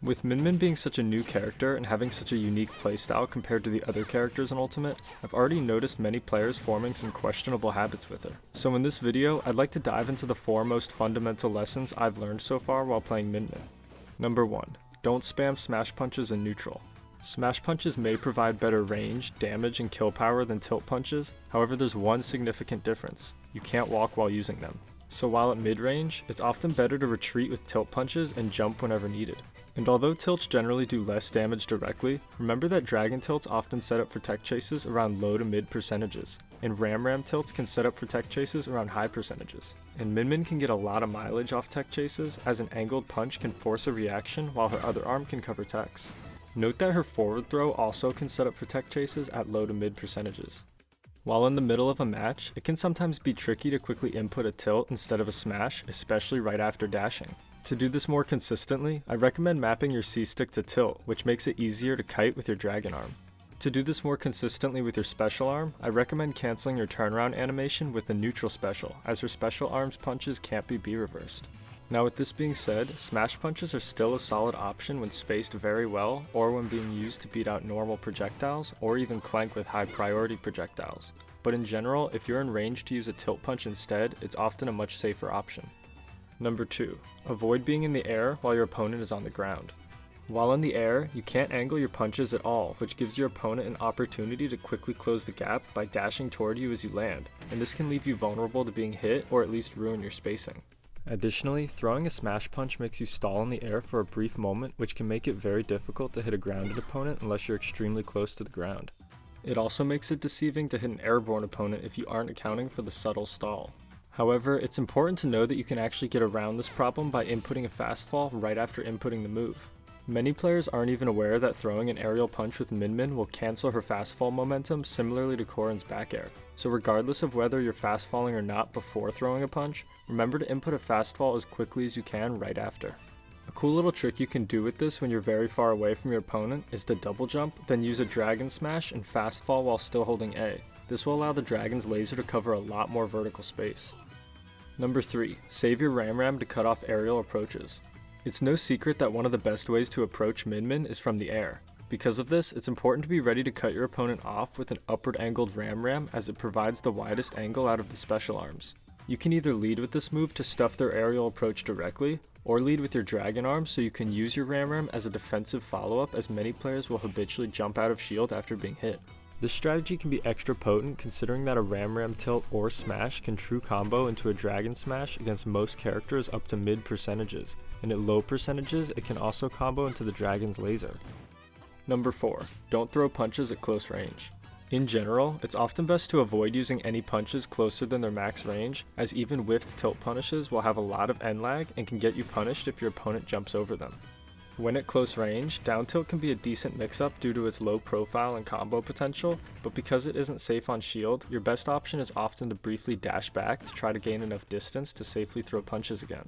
With Min Min being such a new character and having such a unique playstyle compared to the other characters in Ultimate, I've already noticed many players forming some questionable habits with her. So in this video, I'd like to dive into the 4 most fundamental lessons I've learned so far while playing Min Min. Number 1. Don't spam smash punches in neutral. Smash punches may provide better range, damage, and kill power than tilt punches, however there's one significant difference: you can't walk while using them. So while at mid-range, it's often better to retreat with tilt punches and jump whenever needed. And although tilts generally do less damage directly, remember that dragon tilts often set up for tech chases around low to mid percentages, and ram tilts can set up for tech chases around high percentages. And Min Min can get a lot of mileage off tech chases, as an angled punch can force a reaction while her other arm can cover techs. Note that her forward throw also can set up for tech chases at low to mid percentages. While in the middle of a match, it can sometimes be tricky to quickly input a tilt instead of a smash, especially right after dashing. To do this more consistently, I recommend mapping your C-stick to tilt, which makes it easier to kite with your dragon arm. To do this more consistently with your special arm, I recommend cancelling your turnaround animation with a neutral special, as her special arm's punches can't be B-reversed. Now with this being said, smash punches are still a solid option when spaced very well, or when being used to beat out normal projectiles, or even clank with high priority projectiles. But in general, if you're in range to use a tilt punch instead, it's often a much safer option. Number 2. Avoid being in the air while your opponent is on the ground. While in the air, you can't angle your punches at all, which gives your opponent an opportunity to quickly close the gap by dashing toward you as you land, and this can leave you vulnerable to being hit or at least ruin your spacing. Additionally, throwing a smash punch makes you stall in the air for a brief moment, which can make it very difficult to hit a grounded opponent unless you're extremely close to the ground. It also makes it deceiving to hit an airborne opponent if you aren't accounting for the subtle stall. However, it's important to know that you can actually get around this problem by inputting a fast fall right after inputting the move. Many players aren't even aware that throwing an aerial punch with Min Min will cancel her fast fall momentum similarly to Corrin's back air. So regardless of whether you're fast falling or not before throwing a punch, remember to input a fast fall as quickly as you can right after. A cool little trick you can do with this when you're very far away from your opponent is to double jump, then use a dragon smash and fast fall while still holding A. This will allow the dragon's laser to cover a lot more vertical space. Number 3. Save your ram to cut off aerial approaches. It's no secret that one of the best ways to approach Min Min is from the air. Because of this, it's important to be ready to cut your opponent off with an upward angled ram as it provides the widest angle out of the special arms. You can either lead with this move to stuff their aerial approach directly, or lead with your dragon arm so you can use your ram as a defensive follow-up, as many players will habitually jump out of shield after being hit. This strategy can be extra potent considering that a ram tilt or smash can true combo into a dragon smash against most characters up to mid percentages, and at low percentages it can also combo into the dragon's laser. Number 4. Don't throw punches at close range. In general, it's often best to avoid using any punches closer than their max range, as even whiffed tilt punishes will have a lot of end lag and can get you punished if your opponent jumps over them. When at close range, down tilt can be a decent mix-up due to its low profile and combo potential, but because it isn't safe on shield, your best option is often to briefly dash back to try to gain enough distance to safely throw punches again.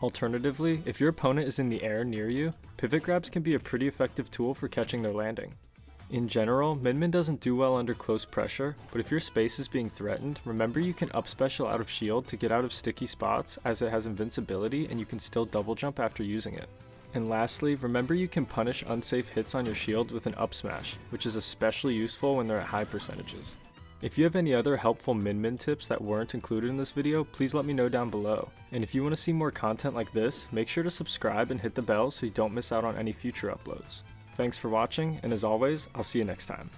Alternatively, if your opponent is in the air near you, pivot grabs can be a pretty effective tool for catching their landing. In general, Min Min doesn't do well under close pressure, but if your space is being threatened, remember you can up special out of shield to get out of sticky spots, as it has invincibility and you can still double jump after using it. And lastly, remember you can punish unsafe hits on your shield with an up smash, which is especially useful when they're at high percentages. If you have any other helpful Min Min tips that weren't included in this video, please let me know down below. And if you want to see more content like this, make sure to subscribe and hit the bell so you don't miss out on any future uploads. Thanks for watching, and as always, I'll see you next time.